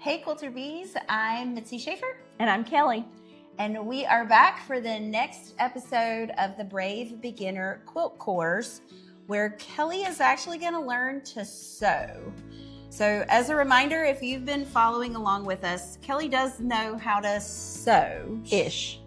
Hey Quilter Bees, I'm Mitzi Schaefer. And I'm Kelly. And we are back for the next episode of the Brave Beginner Quilt Course, where Kelly is actually going to learn to sew. So as a reminder, if you've been following along with us, Kelly does know how to sew. Ish.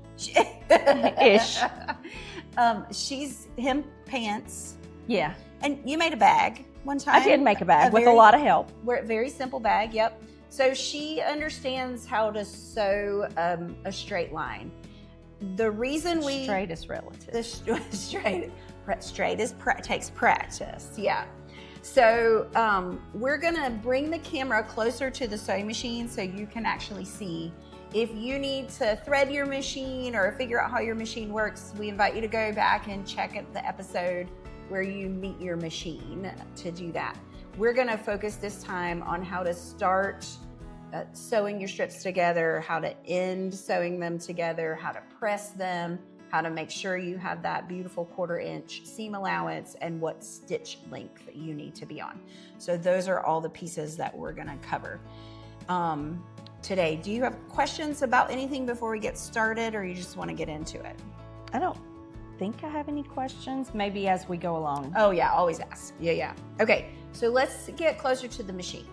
She's hem pants. Yeah. And you made a bag one time. I did make a bag with a lot of help. Very simple bag, yep. So she understands how to sew a straight line. The reason Straight is relative. Takes practice, yeah. So we're gonna bring the camera closer to the sewing machine so you can actually see. If you need to thread your machine or figure out how your machine works, we invite you to go back and check out the episode where you meet your machine to do that. We're gonna focus this time on how to start sewing your strips together, how to end sewing them together, how to press them, how to make sure you have that beautiful 1/4 inch seam allowance, and what stitch length you need to be on. So those are all the pieces that we're gonna cover today. Do you have questions about anything before we get started, or you just wanna get into it? I don't think I have any questions. Maybe as we go along. Oh yeah, always ask. Yeah. Okay, so let's get closer to the machine.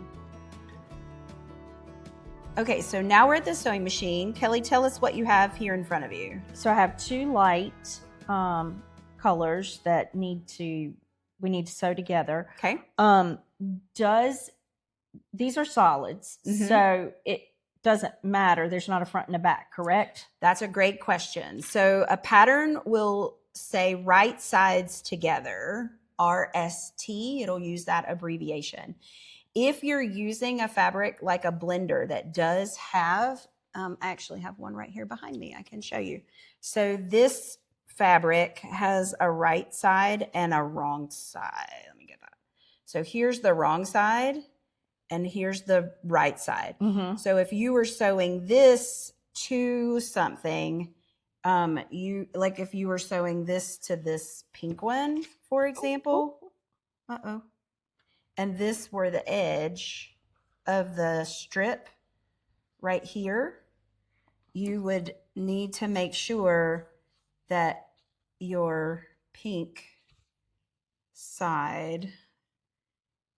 Okay, so now we're at the sewing machine. Kelly, tell us what you have here in front of you. So I have 2 light colors that we need to sew together. Okay. These are solids, so it doesn't matter. There's not a front and a back, correct? That's a great question. So a pattern will say right sides together, RST. It'll use that abbreviation. If you're using a fabric like a blender that does have, I actually have one right here behind me. I can show you. So this fabric has a right side and a wrong side. Let me get that. So here's the wrong side and here's the right side. So if you were sewing this to something, if you were sewing this to this pink one, for example, and this were the edge of the strip right here, you would need to make sure that your pink side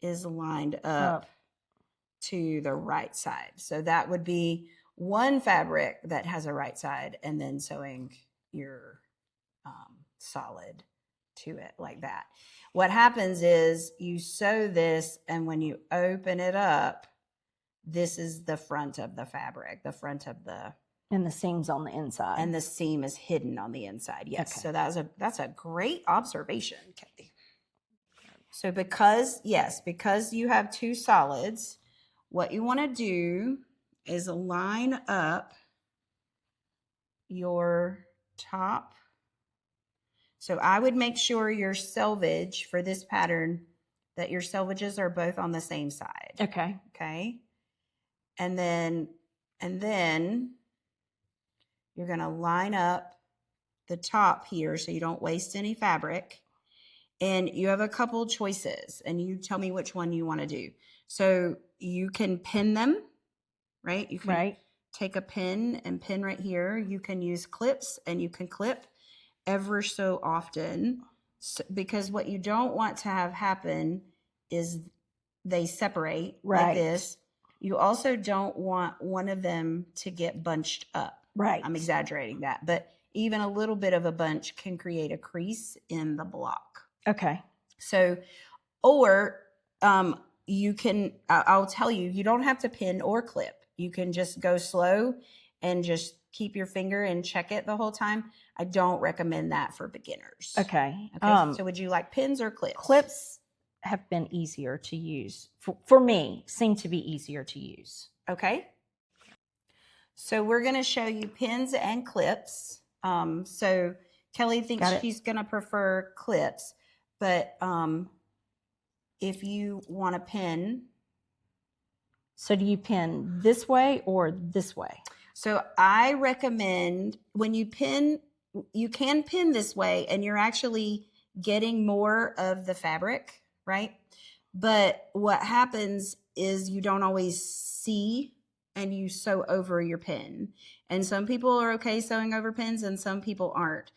is lined up to the right side. So that would be one fabric that has a right side, and then sewing your solid to it like that. What happens is you sew this, and when you open it up, this is the front of the fabric, the front of the... And the seam's on the inside. And the seam is hidden on the inside, yes. Okay. So that's a great observation, Kathy. So because you have 2 solids, what you want to do is line up your top. So I would make sure your selvage for this pattern, that your selvages are both on the same side. Okay. Okay. And then you're going to line up the top here so you don't waste any fabric. And you have a couple choices, and you tell me which one you want to do. So you can pin them, right? You can take a pin and pin right here. You can use clips, and you can clip ever so often, because what you don't want to have happen is they separate like this. You also don't want one of them to get bunched up. Right. I'm exaggerating that, but even a little bit of a bunch can create a crease in the block. Okay. So, or you can, I'll tell you, you don't have to pin or clip. You can just go slow and just keep your finger and check it the whole time. I don't recommend that for beginners. Okay. So would you like pins or clips? Clips have been easier to use. For me, seem to be easier to use. Okay. So we're going to show you pins and clips. So Kelly thinks she's going to prefer clips, but if you want to pin. So do you pin this way or this way? So I recommend when you pin, you can pin this way and you're actually getting more of the fabric, right? But what happens is you don't always see and you sew over your pin. And some people are okay sewing over pins and some people aren't.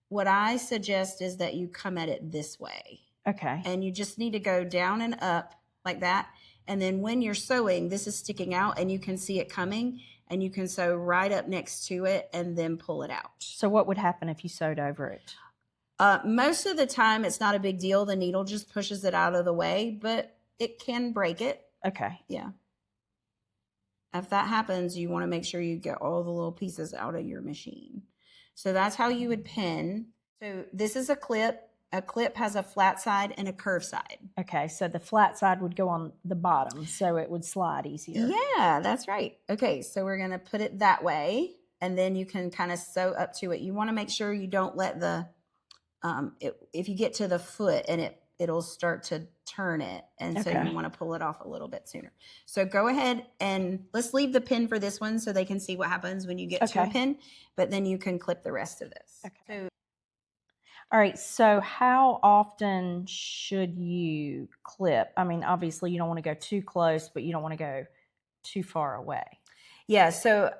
What I suggest is that you come at it this way. Okay. And you just need to go down and up like that. And then when you're sewing, this is sticking out and you can see it coming, and you can sew right up next to it and then pull it out. So what would happen if you sewed over it? Most of the time, it's not a big deal. The needle just pushes it out of the way, but it can break it. Okay. Yeah. If that happens, you want to make sure you get all the little pieces out of your machine. So that's how you would pin. So this is a clip. A clip has a flat side and a curved side. Okay, so the flat side would go on the bottom, so it would slide easier. Yeah, that's right. Okay, so we're going to put it that way, and then you can kind of sew up to it. You want to make sure you don't let the, if you get to the foot and it'll start to turn it, and so you want to pull it off a little bit sooner. So go ahead and let's leave the pin for this one so they can see what happens when you get to a pin, but then you can clip the rest of this. Okay. So, all right, so how often should you clip? I mean, obviously you don't want to go too close, but you don't want to go too far away. Yeah, so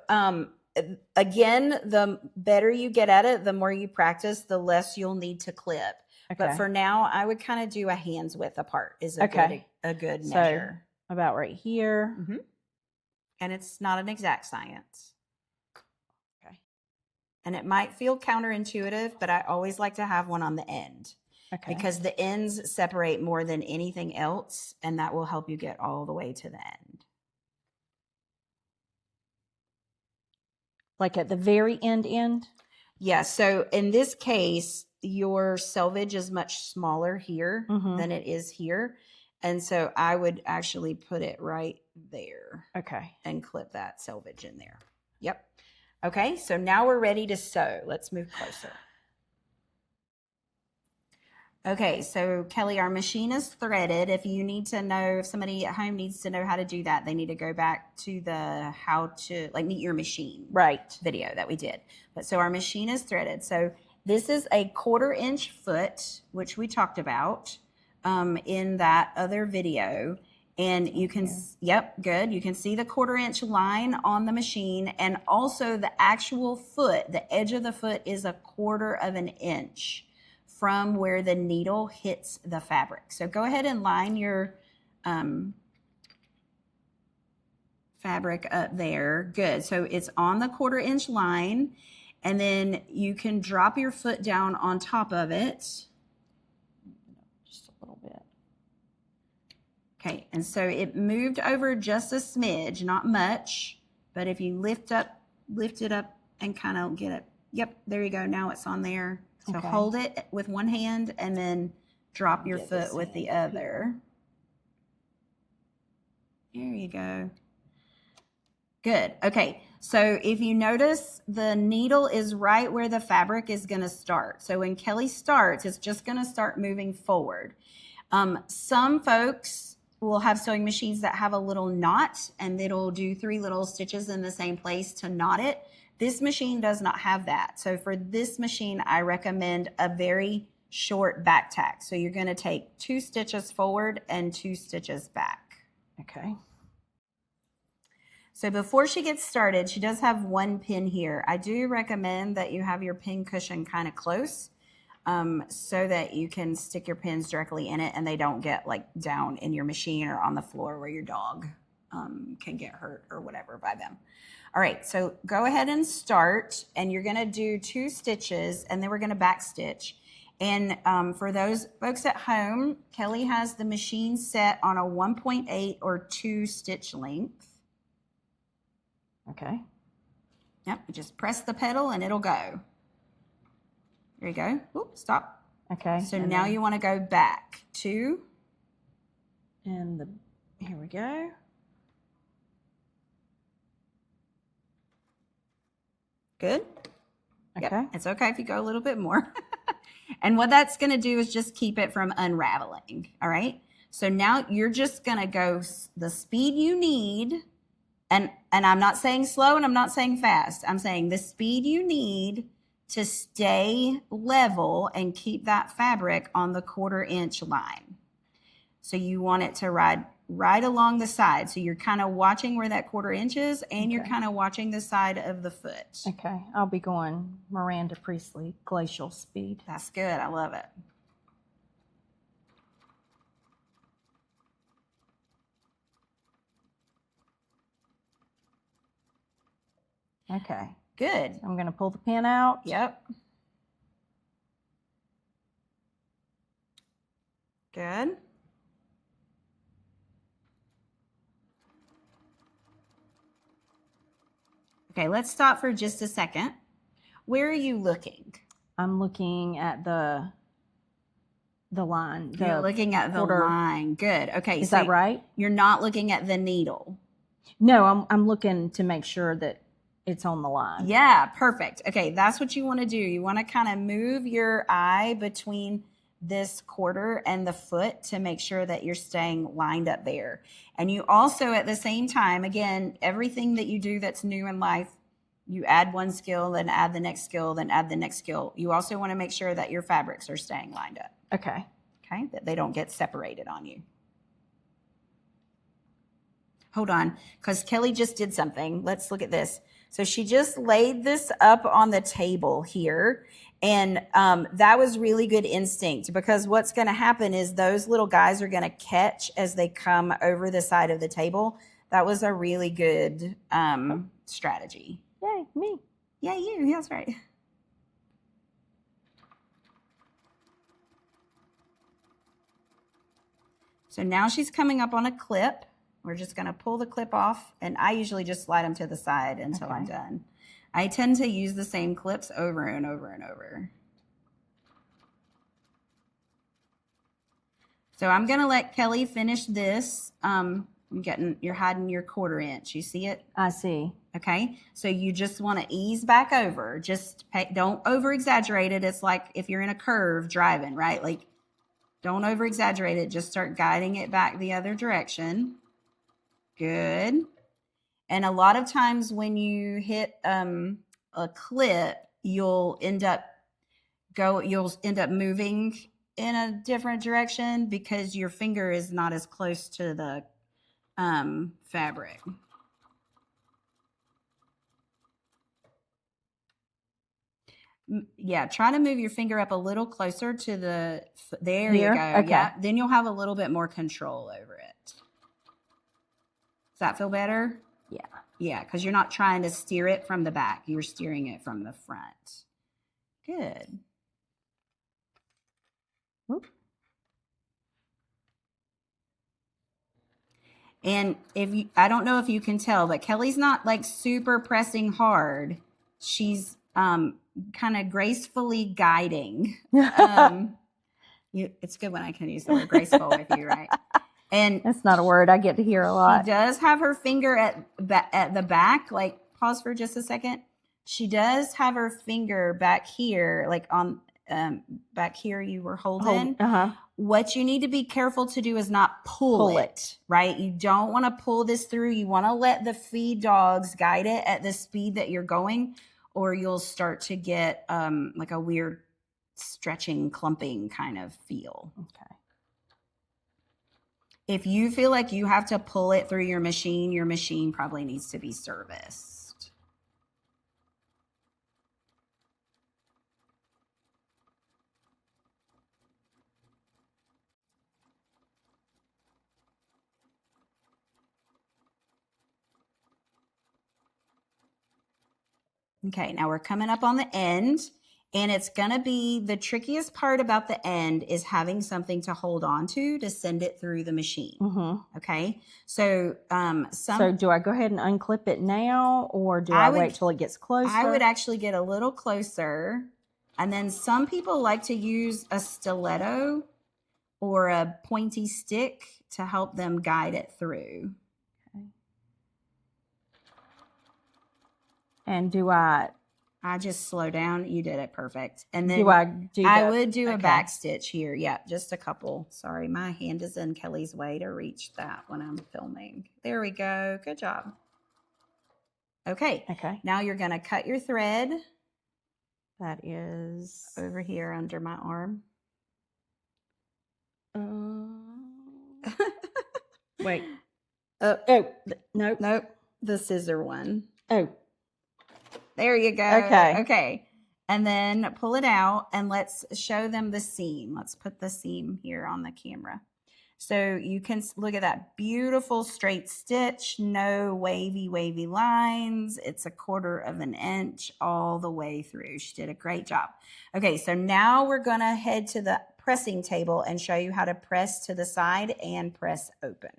again, the better you get at it, the more you practice, the less you'll need to clip. Okay. But for now, I would kind of do a hand's width apart is a good measure. So about right here. Mm-hmm. And it's not an exact science. Okay. And it might feel counterintuitive, but I always like to have one on the end. Okay. Because the ends separate more than anything else, and that will help you get all the way to the end. Like at the very end? Yeah, so in this case, your selvage is much smaller here than it is here. And so I would actually put it right there. Okay. And clip that selvage in there. Yep. Okay, so now we're ready to sew. Let's move closer. Okay, so Kelly, our machine is threaded. If you need to know, if somebody at home needs to know how to do that, they need to go back to the how to, like, meet your machine video that we did. But so our machine is threaded. So this is a 1/4 inch foot, which we talked about in that other video. And you can, good. You can see the 1/4 inch line on the machine, and also the actual foot, the edge of the foot is 1/4 inch from where the needle hits the fabric. So go ahead and line your fabric up there. Good. So it's on the 1/4 inch line, and then you can drop your foot down on top of it. Just a little bit. Okay, and so it moved over just a smidge, not much, but if you lift it up and kind of get it, yep, there you go. Now it's on there. So hold it with one hand and then drop your foot with the other. There you go. Good. Okay, so if you notice, the needle is right where the fabric is going to start. So when Kelly starts, it's just going to start moving forward. Some folks will have sewing machines that have a little knot, and it'll do 3 little stitches in the same place to knot it. This machine does not have that. So for this machine, I recommend a very short back tack. So you're going to take 2 stitches forward and 2 stitches back. Okay. So before she gets started, she does have 1 pin here. I do recommend that you have your pin cushion kind of close so that you can stick your pins directly in it and they don't get like down in your machine or on the floor where your dog can get hurt or whatever by them. All right, so go ahead and start, and you're going to do 2 stitches, and then we're going to back stitch. And for those folks at home, Kelly has the machine set on a 1.8 or 2 stitch length. Okay. Yep, just press the pedal and it'll go. There you go. Oop, stop. Okay. So now you want to go back 2. And here we go. Good. Okay. Yep. It's okay if you go a little bit more. And what that's going to do is just keep it from unraveling. All right. So now you're just going to go the speed you need. And I'm not saying slow and I'm not saying fast. I'm saying the speed you need to stay level and keep that fabric on the 1/4 inch line. So you want it to ride right along the side. So you're kind of watching where that 1/4 inch is, and you're Okay. kind of watching the side of the foot. Okay, I'll be going Miranda Priestley glacial speed. That's good. I love it. Okay, Good. I'm going to pull the pin out. Yep. Good. Okay, let's stop for just a second. Where are you looking? I'm looking at the line. You're looking at the 1/4. line. Good. Okay. Is that right? You're not looking at the needle. No, I'm looking to make sure that it's on the line. Yeah, perfect. Okay, that's what you want to do. You want to kind of move your eye between this 1/4 and the foot to make sure that you're staying lined up there. And you also, at the same time, again, everything that you do that's new in life, you add one skill, then add the next skill, then add the next skill. You also want to make sure that your fabrics are staying lined up. Okay. Okay, that they don't get separated on you. Hold on, because Kelly just did something. Let's look at this. So she just laid this up on the table here. And that was really good instinct, because what's going to happen is those little guys are going to catch as they come over the side of the table. That was a really good strategy. Yay, me. Yeah, you. That's right. So now she's coming up on a clip. We're just going to pull the clip off, and I usually just slide them to the side until I'm done. I tend to use the same clips over and over and over. So I'm going to let Kelly finish this. You're hiding your 1/4 inch. You see it? I see. Okay. So you just want to ease back over. Don't over exaggerate it. It's like if you're in a curve driving, right? Like, don't over exaggerate it. Just start guiding it back the other direction. Good. And a lot of times when you hit a clip, you'll end up moving in a different direction because your finger is not as close to the fabric. Yeah, try to move your finger up a little closer to there Here? You go. Okay. Yeah, then you'll have a little bit more control over it. Does that feel better? Yeah. Yeah, because you're not trying to steer it from the back. You're steering it from the front. Good. Whoop. And I don't know if you can tell, but Kelly's not like super pressing hard. She's kind of gracefully guiding. It's good when I can use the word graceful with you, right? And that's not a word I get to hear a lot. She does have her finger at the back. Like, pause for just a second. She does have her finger back here, like on back here you were holding. What you need to be careful to do is not pull it, right? You don't want to pull this through. You want to let the feed dogs guide it at the speed that you're going, or you'll start to get like a weird stretching, clumping kind of feel. Okay. If you feel like you have to pull it through your machine probably needs to be serviced. Okay, now we're coming up on the end, and it's going to be the trickiest part about the end is having something to hold on to send it through the machine. Okay, so so do I go ahead and unclip it now, or do I wait till it gets closer? I would actually get a little closer, and then some people like to use a stiletto or a pointy stick to help them guide it through. And do I just slow down? You did it perfect. And then I would do a back stitch here. Yeah, just a couple. Sorry, my hand is in Kelly's way to reach that when I'm filming. There we go. Good job. Okay. Okay. Now you're going to cut your thread. That is over here under my arm. Wait. Oh, Nope. nope. The scissor one. Oh. There you go. Okay. Okay. And then pull it out and let's show them the seam. Let's put the seam here on the camera. So you can look at that beautiful straight stitch, no wavy lines. It's 1/4 of an inch all the way through. She did a great job. Okay, so now we're gonna head to the pressing table and show you how to press to the side and press open.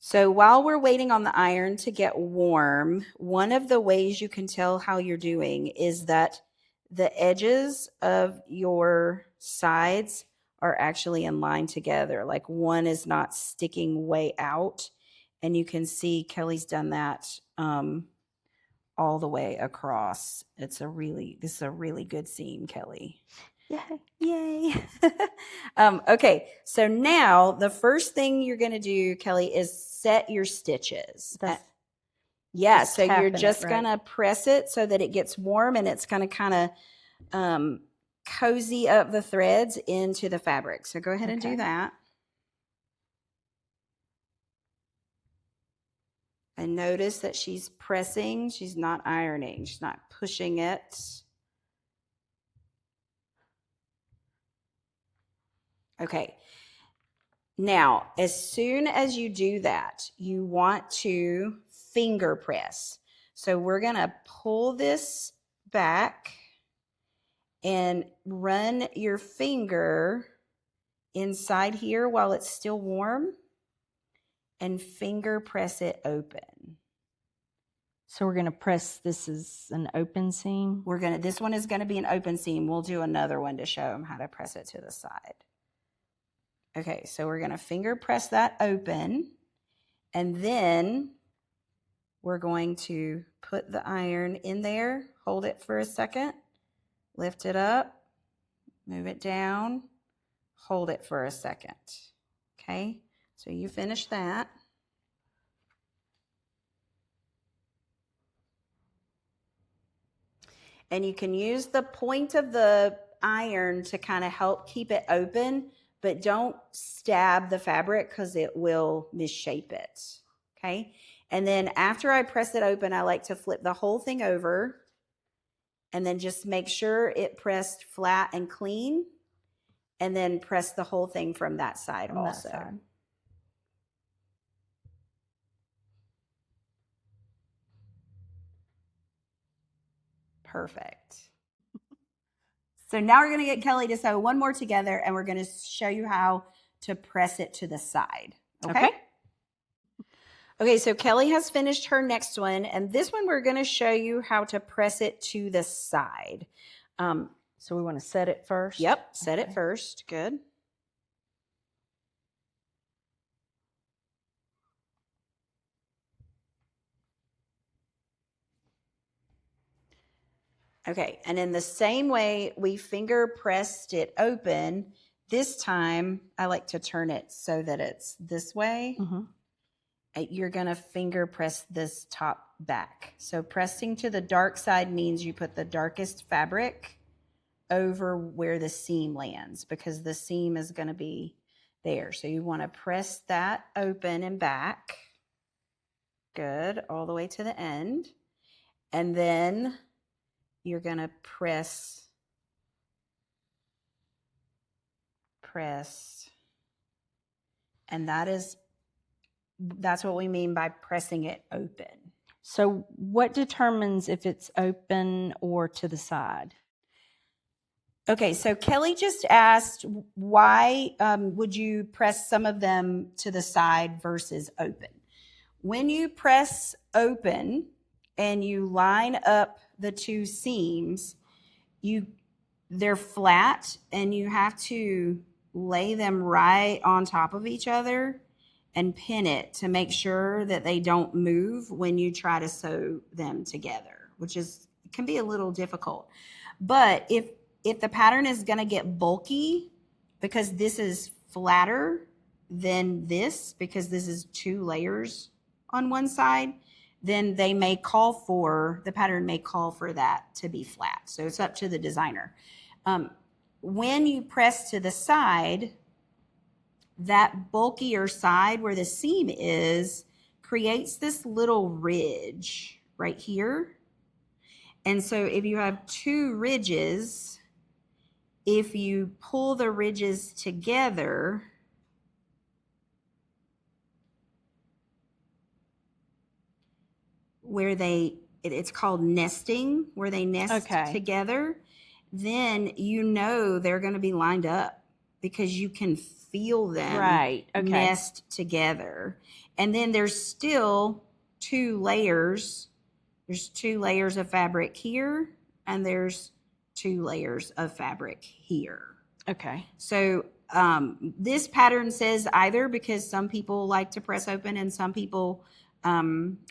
So while we're waiting on the iron to get warm, one of the ways you can tell how you're doing is that the edges of your sides are actually in line together. Like one is not sticking way out. And you can see Kelly's done that all the way across. This is a really good seam, Kelly. Yay. Okay, so now the first thing you're going to do, Kelly, is set your stitches. Yeah, so you're just going to press it so that it gets warm, and it's going to kind of cozy up the threads into the fabric. So go ahead and do that. And notice that she's pressing. She's not ironing. She's not pushing it. Okay. Now, as soon as you do that, you want to finger press. So we're going to pull this back and run your finger inside here while it's still warm and finger press it open. So we're going to press, this is an open seam? This one is going to be an open seam. We'll do another one to show them how to press it to the side. Okay, so we're going to finger press that open, and then we're going to put the iron in there, hold it for a second, lift it up, move it down, hold it for a second. Okay, so you finish that. And you can use the point of the iron to kind of help keep it open, but don't stab the fabric because it will misshape it, okay? And then after I press it open, I like to flip the whole thing over and then just make sure it pressed flat and clean, and then press the whole thing from that side also. That side. Perfect. So now we're going to get Kelly to sew one more together, and we're going to show you how to press it to the side. Okay? Okay, so Kelly has finished her next one, and this one we're going to show you how to press it to the side. So we want to set it first? Yep, set it first. Good. Okay, and in the same way we finger pressed it open, this time I like to turn it so that it's this way. Mm-hmm. You're going to finger press this top back. So pressing to the dark side means you put the darkest fabric over where the seam lands, because the seam is going to be there. So you want to press that open and back. Good, all the way to the end. And then you're going to press, and that's what we mean by pressing it open. So what determines if it's open or to the side? Okay, so Kelly just asked, why would you press some of them to the side versus open? When you press open and you line up the two seams, they're flat, and you have to lay them right on top of each other and pin it to make sure that they don't move when you try to sew them together, which can be a little difficult. But if the pattern is going to get bulky, because this is flatter than this, because this is 2 layers on one side, then the pattern may call for that to be flat. So it's up to the designer. When you press to the side, that bulkier side where the seam is creates this little ridge right here. And so if you have two ridges, if you pull the ridges together, where it's called nesting, where they nest together, then you know they're going to be lined up because you can feel them nest together. And then there's still two layers. There's two layers of fabric here, and there's two layers of fabric here. Okay. So this pattern says either, because some people like to press open and some people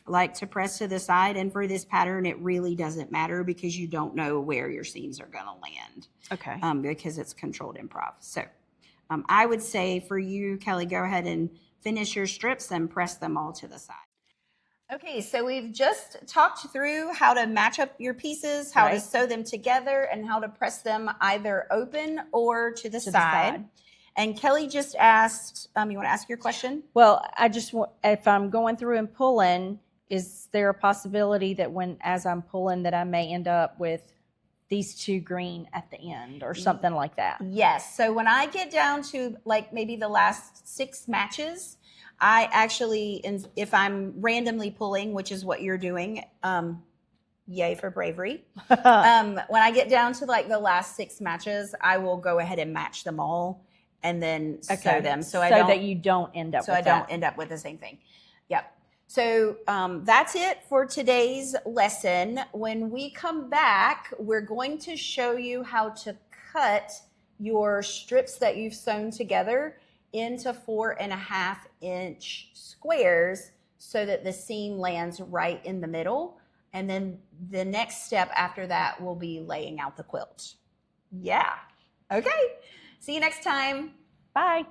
like to press to the side. And for this pattern, it really doesn't matter because you don't know where your seams are going to land. Okay. Because it's controlled improv. So I would say for you, Kelly, go ahead and finish your strips and press them all to the side. Okay, so we've just talked through how to match up your pieces, how to sew them together, and how to press them either open or to the side. And Kelly just asked, you want to ask your question? Well, I just want, if I'm going through and pulling, is there a possibility that as I'm pulling that I may end up with these two green at the end or something like that? Yes. So when I get down to like maybe the last 6 matches, I actually, if I'm randomly pulling, which is what you're doing, yay for bravery. When I get down to like the last 6 matches, I will go ahead and match them all and then sew them. So that you don't end up with don't end up with the same thing. Yep. So that's it for today's lesson. When we come back, we're going to show you how to cut your strips that you've sewn together into 4.5-inch squares so that the seam lands right in the middle. And then the next step after that will be laying out the quilt. Yeah. Okay. See you next time. Bye.